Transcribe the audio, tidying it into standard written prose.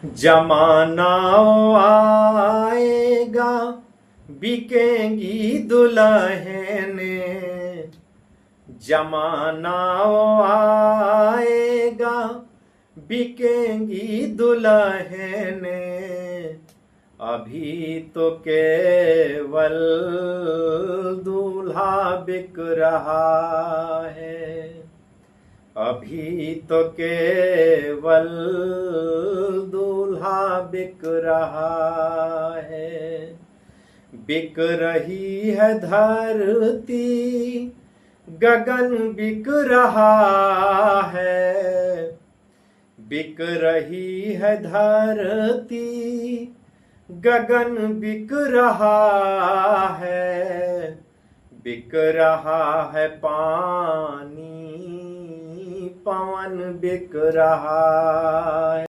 जमाना आएगा बिकेंगी दुल्हनें। जमाना आएगा बिकेंगी दुल्हनें। अभी तो केवल दूल्हा बिक रहा है। अभी तो केवल दूल्हा बिक रहा है। बिक रही है धरती, गगन बिक रहा है। बिक रही है धरती, गगन बिक रहा है। बिक रहा है पानी, पवन बिक रहा है।